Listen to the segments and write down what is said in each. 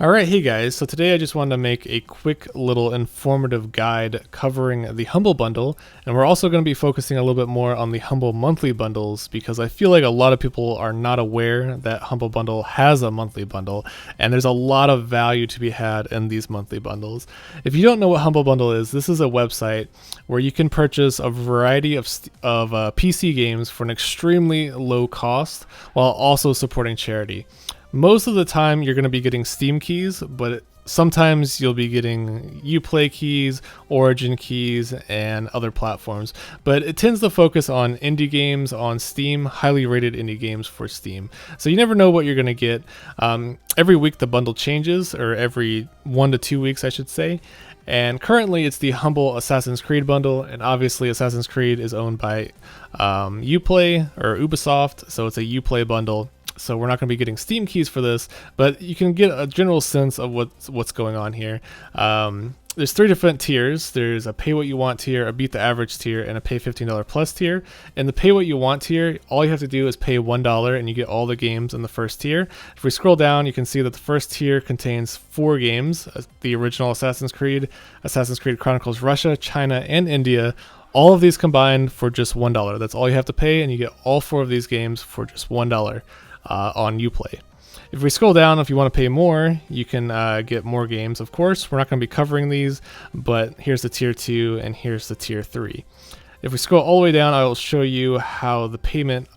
Alright, hey guys, so today I just wanted to make a quick little informative guide covering the Humble Bundle, and we're also going to be focusing a little bit more on the Humble Monthly Bundles because I feel like a lot of people are not aware that Humble Bundle has a monthly bundle, and there's a lot of value to be had in these monthly bundles. If you don't know what Humble Bundle is, this is a website where you can purchase a variety of PC games for an extremely low cost while also supporting charity. Most of the time you're going to be getting Steam keys, but sometimes you'll be getting Uplay keys, Origin keys, and other platforms. But it tends to focus on indie games on Steam, highly rated indie games for Steam. So you never know what you're going to get. Every week the bundle changes, or every 1 to 2 weeks I should say. And currently it's the Humble Assassin's Creed bundle, and obviously Assassin's Creed is owned by Uplay or Ubisoft, so it's a Uplay bundle. So we're not going to be getting Steam keys for this, but you can get a general sense of what's going on here. There's 3 different tiers. There's a pay what you want tier, a beat the average tier, and a pay $15 plus tier. In the pay what you want tier, all you have to do is pay $1 and you get all the games in the first tier. If we scroll down, you can see that the first tier contains 4 games, the original Assassin's Creed Chronicles Russia, China, and India. All of these combined for just $1. That's all you have to pay, and you get all 4 of these games for just $1. On Uplay. If we scroll down, if you want to pay more, you can get more games. Of course, we're not going to be covering these, but here's the tier 2 and here's the tier 3. If we scroll all the way down, I will show you how the payment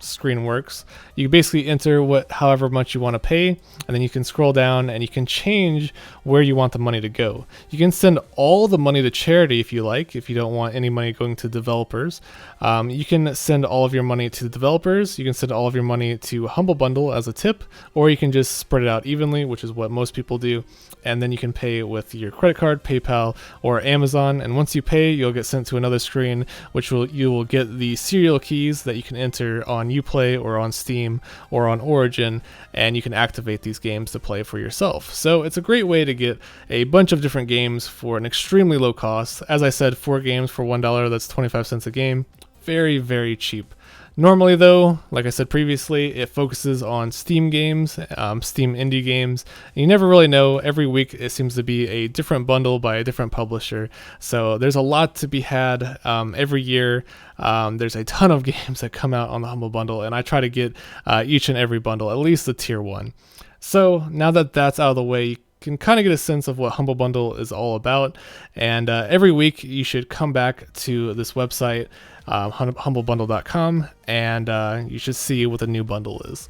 screen works. You basically enter however much you want to pay, and then you can scroll down and you can change where you want the money to go. You can send all the money to charity if you like, if you don't want any money going to developers. You can send all of your money to the developers, you can send all of your money to Humble Bundle as a tip, or you can just spread it out evenly, which is what most people do, and then you can pay with your credit card, PayPal, or Amazon, and once you pay, you'll get sent to another screen, which you will get the serial keys that you can enter on Uplay or on Steam or on Origin, and you can activate these games to play for yourself. So it's a great way to get a bunch of different games for an extremely low cost. As I said, 4 games for $1, that's 25 cents a game. Very, very cheap. Normally though, like I said previously, it focuses on Steam games, Steam indie games. And you never really know. Every week it seems to be a different bundle by a different publisher. So there's a lot to be had every year. There's a ton of games that come out on the Humble Bundle, and I try to get each and every bundle, at least the tier 1. So now that that's out of the way, you can kind of get a sense of what Humble Bundle is all about. And every week you should come back to this website, humblebundle.com, and you should see what the new bundle is,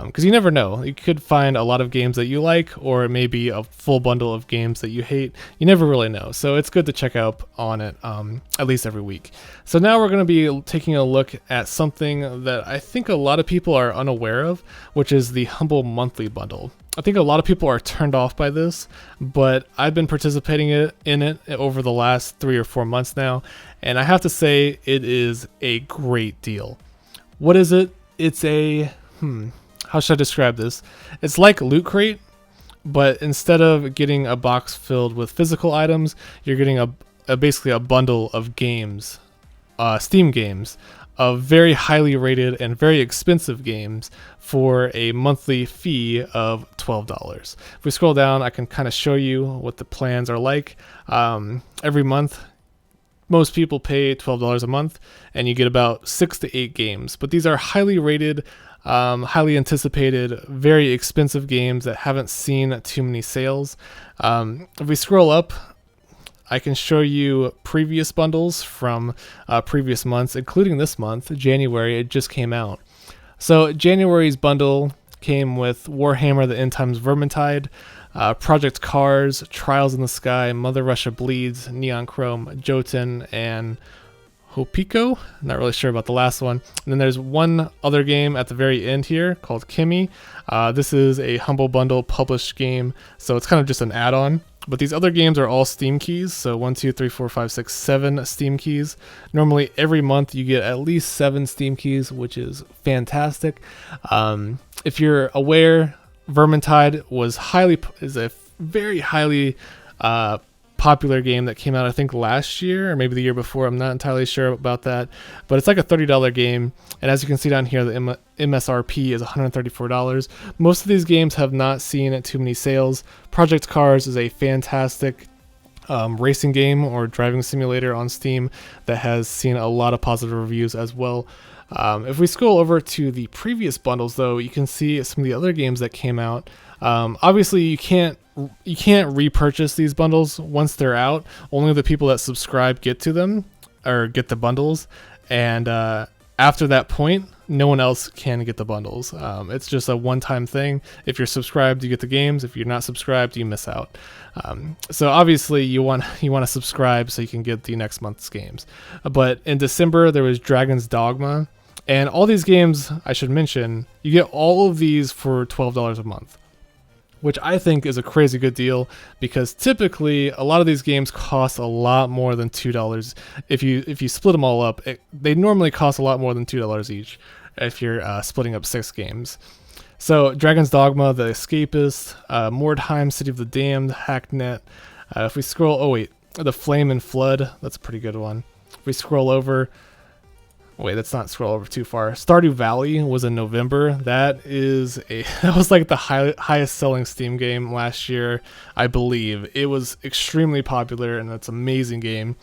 because you never know, you could find a lot of games that you like, or it may be a full bundle of games that you hate. You never really know, so it's good to check out on it at least every week. So now we're going to be taking a look at something that I think a lot of people are unaware of, which is the Humble Monthly Bundle. I think a lot of people are turned off by this, but I've been participating in it over the last 3 or 4 months now, and I have to say it is a great deal. What is it? It's a, how should I describe this? It's like Loot Crate, but instead of getting a box filled with physical items, you're getting basically a bundle of games, Steam games, of very highly rated and very expensive games for a monthly fee of $12. If we scroll down, I can kind of show you what the plans are like. Every month, most people pay $12 a month, and you get about 6 to 8 games. But these are highly rated, highly anticipated, very expensive games that haven't seen too many sales. If we scroll up, I can show you previous bundles from previous months, including this month, January. It just came out. So January's bundle came with Warhammer: The End Times Vermintide, Project Cars, Trials in the Sky, Mother Russia Bleeds, Neon Chrome, Jotun, and Hopiko. Not really sure about the last one. And then there's one other game at the very end here called Kimmy. This is a Humble Bundle published game, so it's kind of just an add-on. But these other games are all Steam keys, so 1, 2, 3, 4, 5, 6, 7 Steam keys. Normally every month you get at least 7 Steam keys, which is fantastic. If you're aware, Vermintide is a very highly popular game that came out, I think, last year or maybe the year before. I'm not entirely sure about that, but it's like a $30 game. And as you can see down here, the MSRP is $134. Most of these games have not seen too many sales. Project Cars is a fantastic racing game or driving simulator on Steam that has seen a lot of positive reviews as well. If we scroll over to the previous bundles, though, you can see some of the other games that came out. Obviously, you can't repurchase these bundles once they're out. Only the people that subscribe get to them or get the bundles, and after that point, no one else can get the bundles. It's just a one-time thing. If you're subscribed, you get the games. If you're not subscribed, you miss out. So obviously, you want to subscribe so you can get the next month's games. But in December, there was Dragon's Dogma, and all these games, I should mention, you get all of these for $12 a month, which I think is a crazy good deal, because typically a lot of these games cost a lot more than $2. If you split them all up, they normally cost a lot more than $2 each if you're splitting up 6 games. So Dragon's Dogma, The Escapist, Mordheim, City of the Damned, Hacknet. If we scroll, The Flame and Flood, that's a pretty good one. If we scroll over, let's not scroll over too far. Stardew Valley was in November. That was like the highest selling Steam game last year, I believe. It was extremely popular, and it's an amazing game.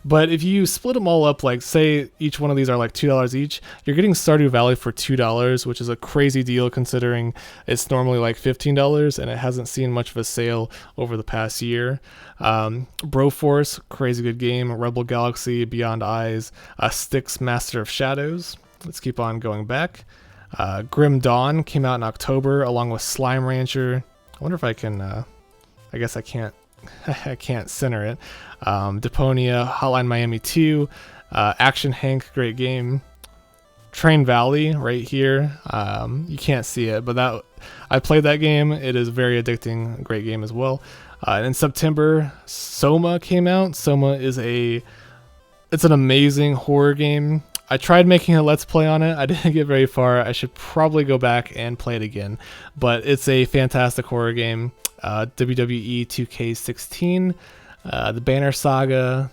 But if you split them all up, like say each one of these are like $2 each, you're getting Stardew Valley for $2, which is a crazy deal considering it's normally like $15 and it hasn't seen much of a sale over the past year. Broforce, crazy good game. Rebel Galaxy, Beyond Eyes, Styx, Master of Shadows. Let's keep on going back. Grim Dawn came out in October along with Slime Rancher. I wonder if I can, I guess I can't. I can't center it. Deponia, Hotline Miami 2, Action Hank, great game. Train Valley right here. You can't see it, but I played that game. It is very addicting, great game as well. And in September, Soma came out. Soma is it's an amazing horror game. I tried making a Let's Play on it. I didn't get very far. I should probably go back and play it again. But it's a fantastic horror game. WWE 2K16, the Banner Saga,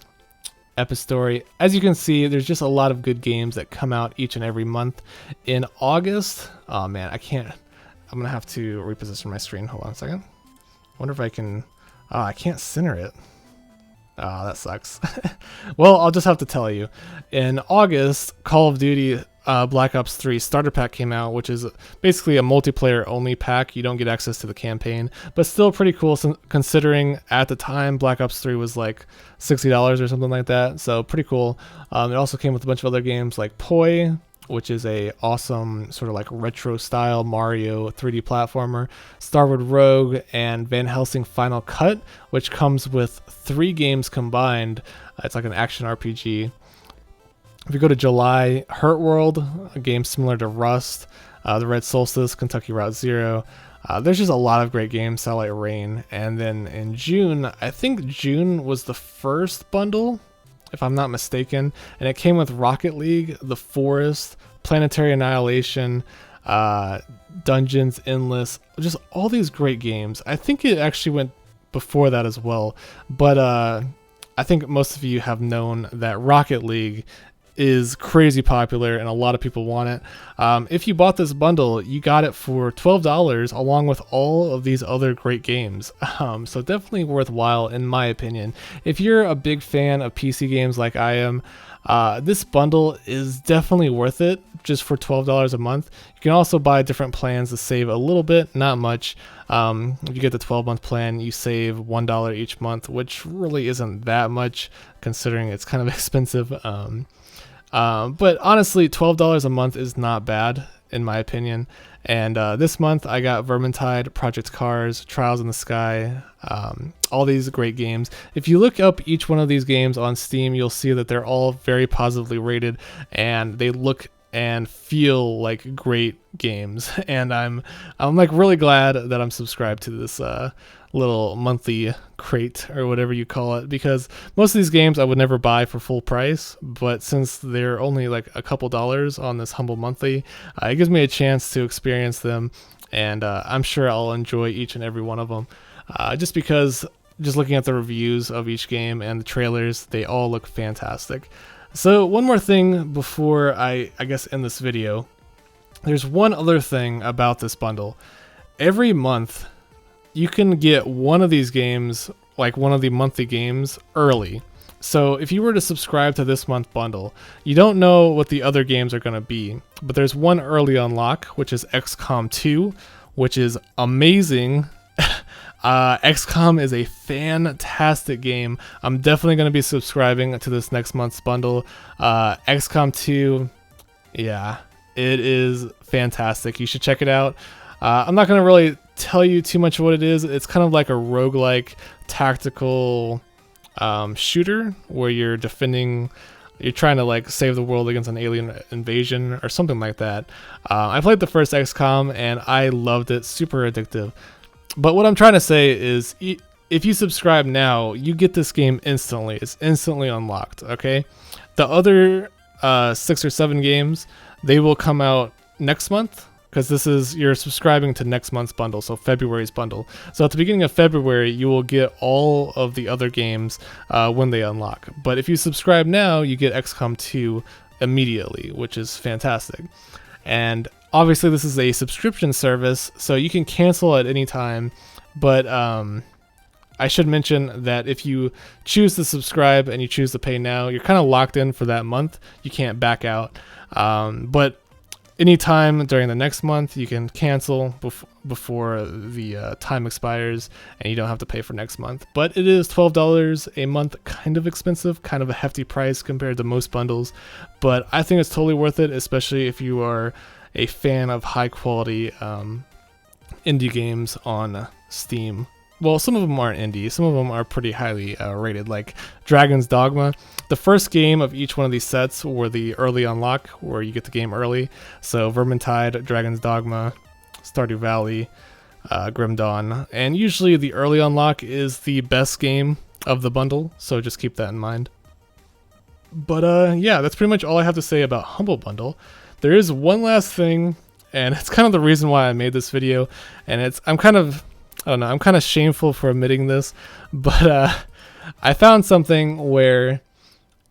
Epistory. As you can see, there's just a lot of good games that come out each and every month. In August, oh man, I'm gonna have to reposition my screen. Hold on a second. I wonder if I can, I can't center it. Oh, that sucks. Well, I'll just have to tell you. In August, Call of Duty Black Ops 3 Starter Pack came out, which is basically a multiplayer only pack. You don't get access to the campaign, but still pretty cool considering at the time Black Ops 3 was like $60 or something like that. So pretty cool. It also came with a bunch of other games like Poi, which is a awesome sort of like retro style Mario 3D platformer, Starward Rogue, and Van Helsing Final Cut, which comes with 3 games combined. It's like an action RPG. If you go to July, Hurt World, a game similar to Rust, The Red Solstice, Kentucky Route Zero. There's just a lot of great games, Satellite Rain. And then in June, I think June was the first bundle, if I'm not mistaken, and it came with Rocket League, The Forest, Planetary Annihilation, Dungeons, Endless, just all these great games. I think it actually went before that as well, but I think most of you have known that Rocket League is crazy popular and a lot of people want it. If you bought this bundle, you got it for $12 along with all of these other great games. So definitely worthwhile in my opinion. If you're a big fan of PC games like I am, this bundle is definitely worth it just for $12 a month. You can also buy different plans to save a little bit, not much. If you get the 12-month plan, you save $1 each month, which really isn't that much considering it's kind of expensive. But honestly, $12 a month is not bad in my opinion. And this month I got Vermintide, Project Cars, Trials in the Sky, all these great games. If you look up each one of these games on Steam, you'll see that they're all very positively rated and they look and feel like great games. And I'm like really glad that I'm subscribed to this little monthly crate or whatever you call it, because most of these games I would never buy for full price, but since they're only like a couple dollars on this humble monthly, it gives me a chance to experience them, and I'm sure I'll enjoy each and every one of them, just because just looking at the reviews of each game and the trailers, they all look fantastic. So one more thing before I guess end this video. There's one other thing about this bundle. Every month, you can get one of these games, like one of the monthly games, early. So if you were to subscribe to this month bundle, you don't know what the other games are going to be, but there's one early unlock, which is XCOM 2, which is amazing. XCOM is a fantastic game. I'm definitely going to be subscribing to this next month's bundle. XCOM 2, yeah, it is fantastic. You should check it out. I'm not going to really tell you too much what it is. It's kind of like a roguelike tactical shooter where you're trying to like save the world against an alien invasion or something like that. I played the first XCOM and I loved it. Super addictive. But what I'm trying to say is, if you subscribe now, you get this game instantly. It's instantly unlocked, okay? The other 6 or 7 games, they will come out next month, because you're subscribing to next month's bundle, so February's bundle. So at the beginning of February, you will get all of the other games when they unlock. But if you subscribe now, you get XCOM 2 immediately, which is fantastic. And obviously this is a subscription service, so you can cancel at any time, but I should mention that if you choose to subscribe and you choose to pay now, you're kind of locked in for that month. You can't back out. But anytime during the next month, you can cancel before the time expires, and you don't have to pay for next month. But it is $12 a month, kind of expensive, kind of a hefty price compared to most bundles. But I think it's totally worth it, especially if you are a fan of high quality indie games on Steam. Well, some of them aren't indie, some of them are pretty highly rated, like Dragon's Dogma. The first game of each one of these sets were the early unlock, where you get the game early. So Vermintide, Dragon's Dogma, Stardew Valley, Grim Dawn. And usually the early unlock is the best game of the bundle, so just keep that in mind. But yeah, that's pretty much all I have to say about Humble Bundle. There is one last thing, and it's kind of the reason why I made this video, and I'm kind of shameful for admitting this, but I found something where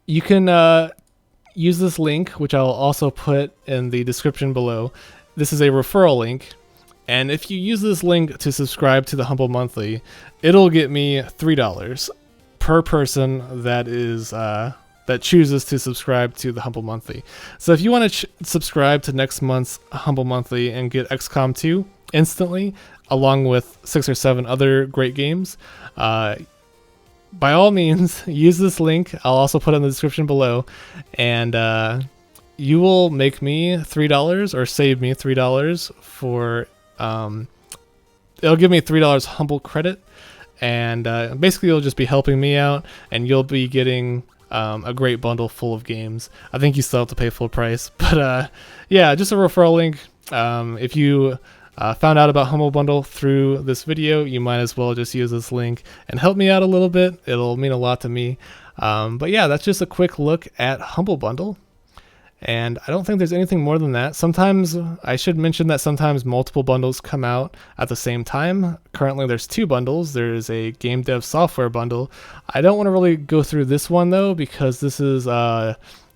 you can use this link, which I'll also put in the description below. This is a referral link, and if you use this link to subscribe to the Humble Monthly, it'll get me $3 per person that chooses to subscribe to the Humble Monthly. So if you want to subscribe to next month's Humble Monthly and get XCOM 2 instantly, along with 6 or 7 other great games, by all means, use this link. I'll also put it in the description below, and you will make me $3 or save me $3 for, it'll give me $3 Humble credit, and basically you'll just be helping me out, and you'll be getting a great bundle full of games. I think you still have to pay full price, but yeah, just a referral link. If you found out about Humble Bundle through this video, you might as well just use this link and help me out a little bit. It'll mean a lot to me. But yeah, that's just a quick look at Humble Bundle. And I don't think there's anything more than that. Sometimes, I should mention that sometimes multiple bundles come out at the same time. Currently there's 2 bundles. There's a game dev software bundle. I don't want to really go through this one though, because this is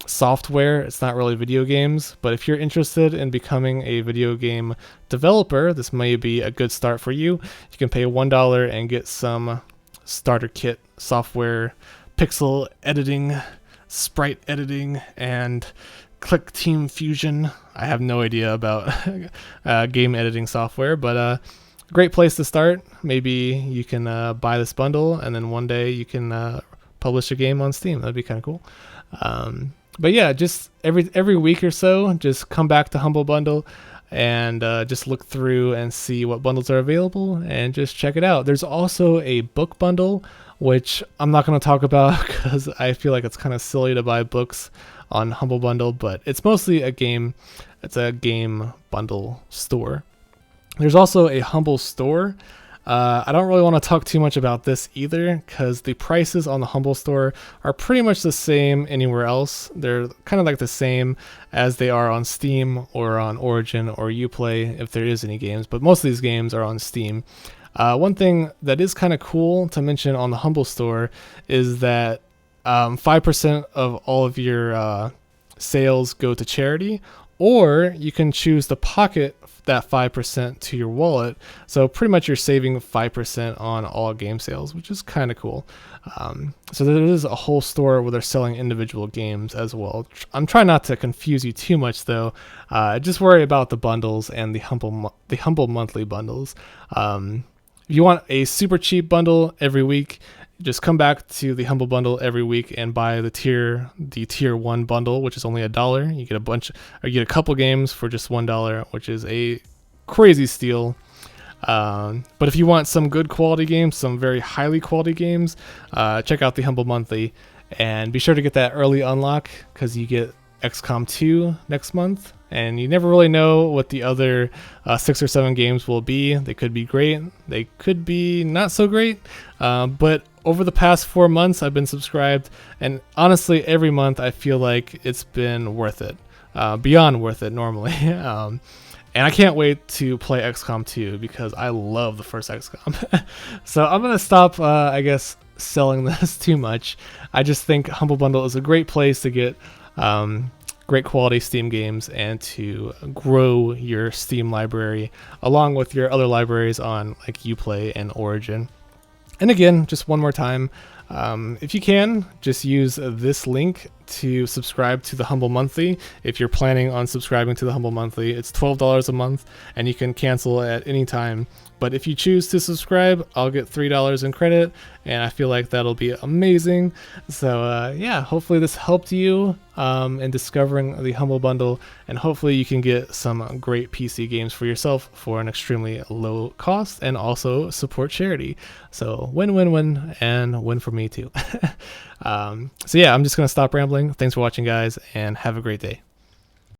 software. It's not really video games. But if you're interested in becoming a video game developer, this may be a good start for you. You can pay $1 and get some starter kit software, pixel editing, sprite editing, and Click Team Fusion. I have no idea about game editing software, but great place to start. Maybe you can buy this bundle, and then one day you can publish a game on Steam. That'd be kind of cool. But yeah, just every week or so, just come back to Humble Bundle and just look through and see what bundles are available and just check it out. There's also a book bundle, which I'm not going to talk about because I feel like it's kind of silly to buy books on Humble Bundle, but it's mostly it's a game bundle store. There's also a Humble Store. I don't really want to talk too much about this either, because the prices on the Humble Store are pretty much the same anywhere else. They're kind of like the same as they are on Steam or on Origin or Uplay, if there is any games, but most of these games are on Steam. One thing that is kind of cool to mention on the Humble Store is that 5% of all of your sales go to charity, or you can choose to pocket that 5% to your wallet. So pretty much you're saving 5% on all game sales, which is kind of cool. So there is a whole store where they're selling individual games as well. I'm trying not to confuse you too much though. Just worry about the bundles and the humble monthly bundles. If you want a super cheap bundle every week, just come back to the Humble Bundle every week and buy the tier 1 bundle, which is only $1. You get a couple games for just $1, which is a crazy steal. But if you want some good quality games, some very highly quality games, check out the Humble Monthly, and be sure to get that early unlock because you get XCOM 2 next month, and you never really know what the other 6 or 7 games will be. They could be great, they could be not so great, but over the past 4 months I've been subscribed, and honestly every month I feel like it's been worth it, beyond worth it normally. And I can't wait to play XCOM 2 because I love the first XCOM. So I'm gonna stop I guess selling this too much. I just think Humble Bundle is a great place to get great quality Steam games and to grow your Steam library along with your other libraries on like Uplay and Origin. And again, just one more time, if you can, just use this link to subscribe to the Humble Monthly. If you're planning on subscribing to the Humble Monthly, it's $12 a month and you can cancel at any time. But if you choose to subscribe, I'll get $3 in credit, and I feel like that'll be amazing. So yeah, hopefully this helped you in discovering the Humble Bundle, and hopefully you can get some great PC games for yourself for an extremely low cost and also support charity. So win-win-win, and win for me too. So yeah, I'm just going to stop rambling. Thanks for watching, guys, and have a great day.